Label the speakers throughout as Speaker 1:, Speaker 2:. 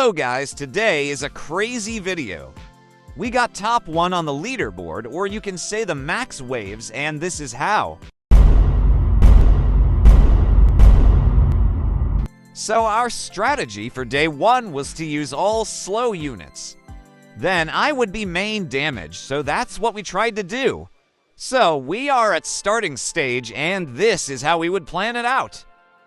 Speaker 1: So guys, today is a crazy video. We got top 1 on the leaderboard, or you can say the max waves, and this is how. So our strategy for day 1 was to use all slow units. Then I would be main damage, so that's what we tried to do. So we are at starting stage, and this is how we would plan it out.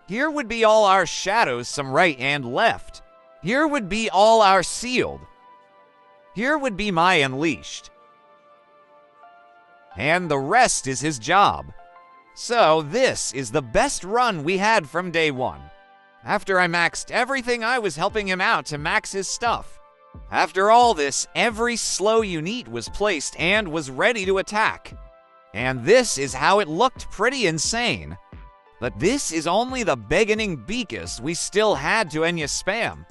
Speaker 1: Here would be all our shadows, some right and left. Here would be all our sealed. Here would be my unleashed. And the rest is his job. So this is the best run we had from day 1. After I maxed everything, I was helping him out to max his stuff. After all this, every slow unit was placed and was ready to attack. And this is how it looked, pretty insane. But this is only the beginning because we still had to Enya spam.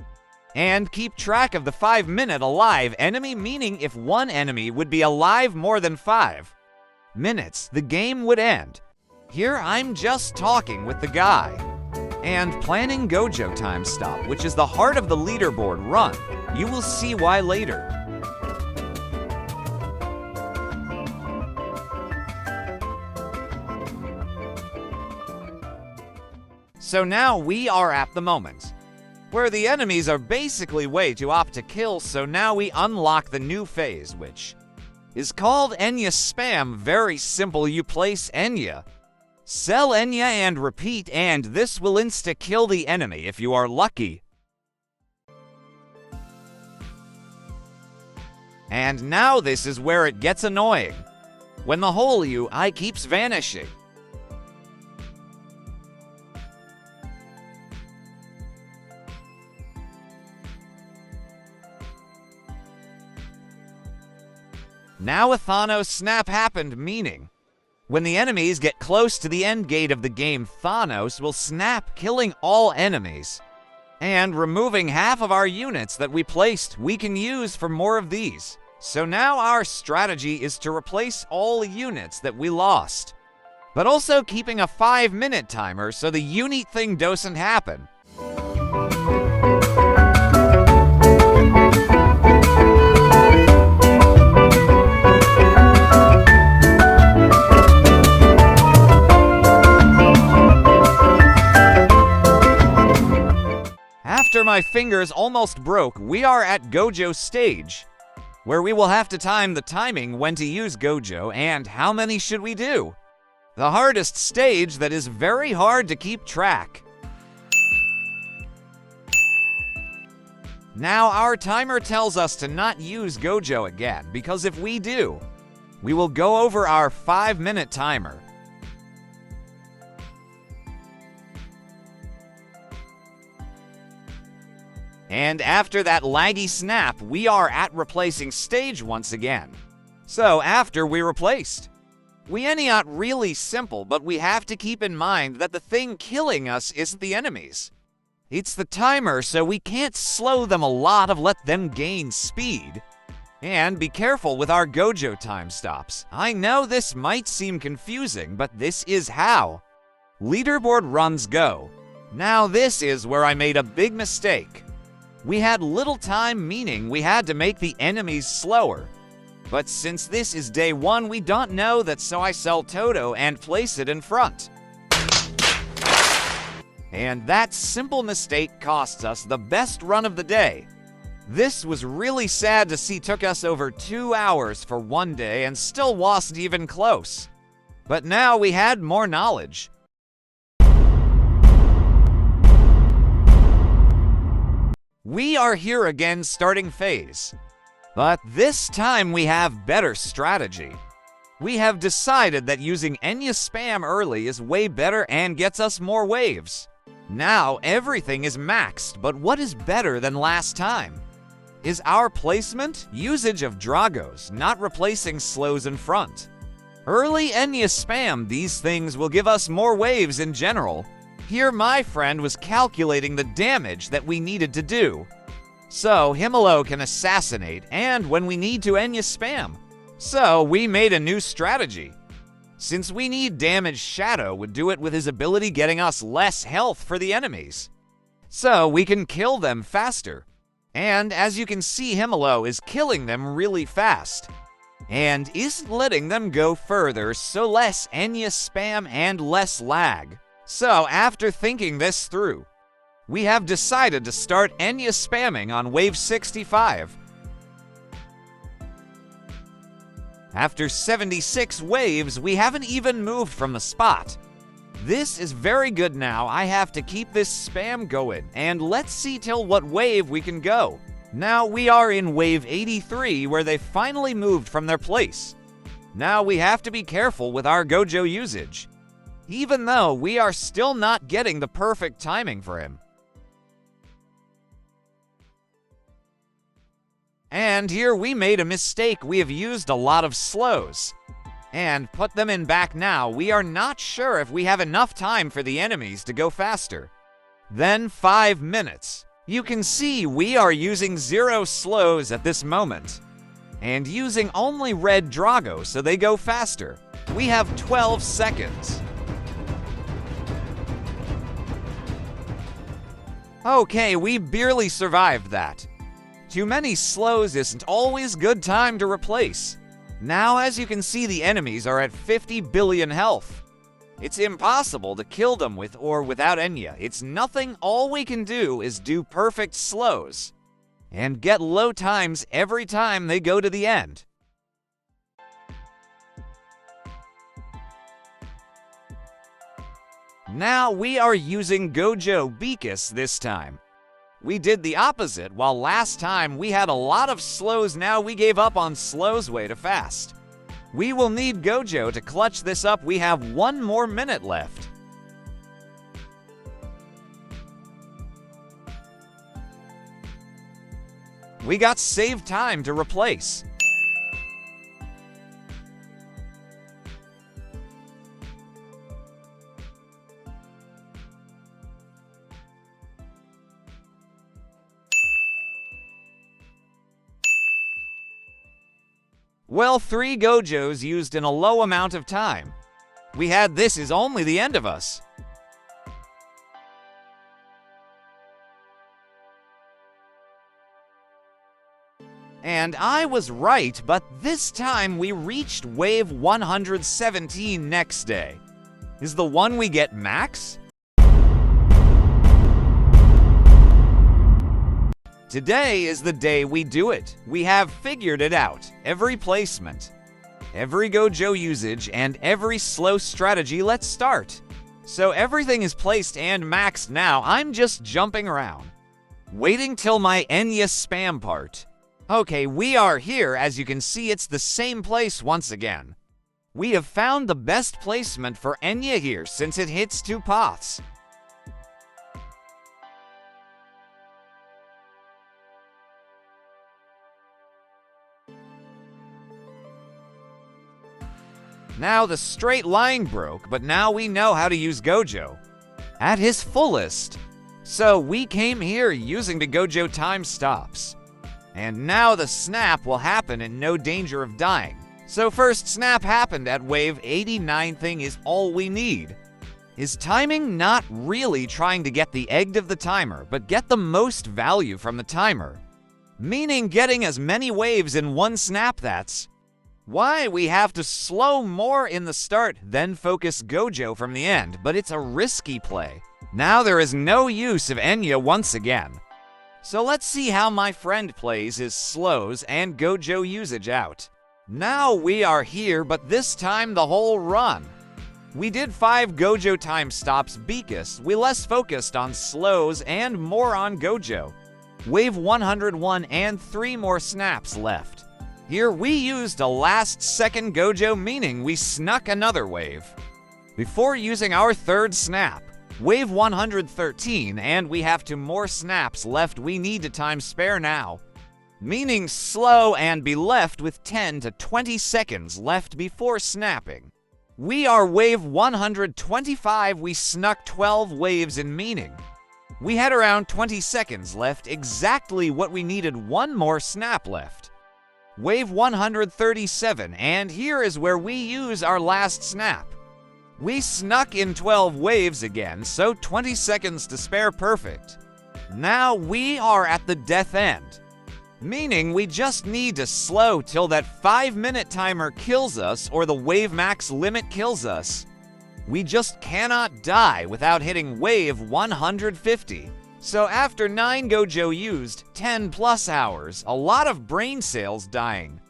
Speaker 1: And keep track of the 5-minute alive enemy, meaning if one enemy would be alive more than 5 minutes, the game would end. Here I'm just talking with the guy. And planning Gojo time stop, which is the heart of the leaderboard run. You will see why later. So now we are at the moment where the enemies are basically way too op to kill, so now we unlock the new phase, which is called Enya spam. Very simple, you place Enya, sell Enya and repeat, and this will insta-kill the enemy if you are lucky. And now this is where it gets annoying, when the whole UI keeps vanishing. Now a Thanos snap happened, meaning when the enemies get close to the end gate of the game, Thanos will snap, killing all enemies and removing half of our units that we placed. We can use for more of these. So now our strategy is to replace all units that we lost, but also keeping a 5-minute timer so the unit thing doesn't happen. After my fingers almost broke, we are at Gojo stage, where we will have to time the timing when to use Gojo and how many should we do. The hardest stage that is very hard to keep track. Now our timer tells us to not use Gojo again, because if we do, we will go over our 5-minute timer. And after that laggy snap, we are at replacing stage once again. So after we replaced, we Enya really simple, but we have to keep in mind that the thing killing us isn't the enemies. It's the timer, so we can't slow them a lot of let them gain speed. And be careful with our Gojo time stops. I know this might seem confusing, but this is how leaderboard runs go. Now this is where I made a big mistake. We had little time, meaning we had to make the enemies slower. But since this is day 1, we don't know that, so I sell Toto and place it in front. And that simple mistake costs us the best run of the day. This was really sad to see. Took us over 2 hours for one day and still wasn't even close. But now we had more knowledge. We are here again, starting phase. But this time we have better strategy. We have decided that using Enya spam early is way better and gets us more waves. Now everything is maxed, but what is better than last time is our placement, usage of Dragos, not replacing slows in front. Early Enya spam, these things will give us more waves in general. Here my friend was calculating the damage that we needed to do, so Himalo can assassinate, and when we need to Enya spam. So we made a new strategy. Since we need damage, Shadow would do it with his ability getting us less health for the enemies, so we can kill them faster. And as you can see, Himalo is killing them really fast and isn't letting them go further, so less Enya spam and less lag. So after thinking this through, we have decided to start Enya spamming on wave 65. After 76 waves, we haven't even moved from the spot. This is very good now. I have to keep this spam going, and let's see till what wave we can go. Now we are in wave 83, where they finally moved from their place. Now we have to be careful with our Gojo usage, even though we are still not getting the perfect timing for him. And here we made a mistake. We have used a lot of slows and put them in back now. We are not sure if we have enough time for the enemies to go faster. Then 5 minutes. You can see we are using 0 slows at this moment and using only red Drago so they go faster. We have 12 seconds. Okay, we barely survived that. Too many slows isn't always good time to replace. Now, as you can see, the enemies are at 50 billion health. It's impossible to kill them with or without Enya. It's nothing. All we can do is do perfect slows and get low times every time they go to the end. Now we are using Gojo Beakus this time. We did the opposite. While last time we had a lot of slows, now we gave up on slows way too fast. We will need Gojo to clutch this up. We have 1 more minute left. We got save time to replace. Well, 3 Gojos used in a low amount of time. We had this is only the end of us. And I was right, but this time we reached wave 117 next day. Is the one we get max? Today is the day we do it. We have figured it out. Every placement, every Gojo usage, and every slow strategy. Let's start. So everything is placed and maxed now. I'm just jumping around, waiting till my Enya spam part. Okay, we are here. As you can see, it's the same place once again. We have found the best placement for Enya here since it hits 2 paths. Now the straight line broke, but now we know how to use Gojo at his fullest. So we came here using the Gojo time stops. And now the snap will happen in no danger of dying. So first snap happened at wave 89. Thing is all we need is timing, not really trying to get the egg of the timer, but get the most value from the timer. Meaning getting as many waves in one snap. That's why we have to slow more in the start, then focus Gojo from the end, but it's a risky play. Now there is no use of Enya once again. So let's see how my friend plays his slows and Gojo usage out. Now we are here, but this time the whole run. We did 5 Gojo time stops Beakus. We less focused on slows and more on Gojo. Wave 101 and 3 more snaps left. Here we used a last-second Gojo, meaning we snuck another wave before using our 3rd snap. Wave 113, and we have 2 more snaps left. We need to time spare now, meaning slow and be left with 10 to 20 seconds left before snapping. We are wave 125. We snuck 12 waves in, meaning we had around 20 seconds left, exactly what we needed. 1 more snap left. Wave 137, and here is where we use our last snap. We snuck in 12 waves again, so 20 seconds to spare. Perfect. Now we are at the death end, meaning we just need to slow till that 5-minute timer kills us or the wave max limit kills us. We just cannot die without hitting wave 150. So after 9 Gojo used 10 plus hours, a lot of brain cells dying.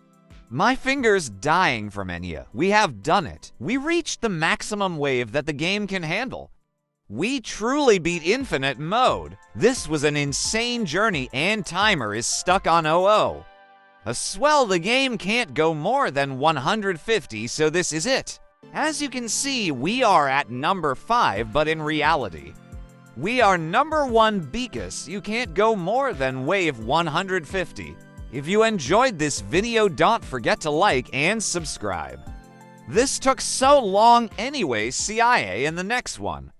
Speaker 1: My fingers dying from Enya. We have done it. We reached the maximum wave that the game can handle. We truly beat infinite mode. This was an insane journey and timer is stuck on 00. A swell, the game can't go more than 150, so this is it. As you can see, we are at number 5, but in reality, we are number 1 because you can't go more than wave 150. If you enjoyed this video, don't forget to like and subscribe. This took so long anyway, CIA in the next one.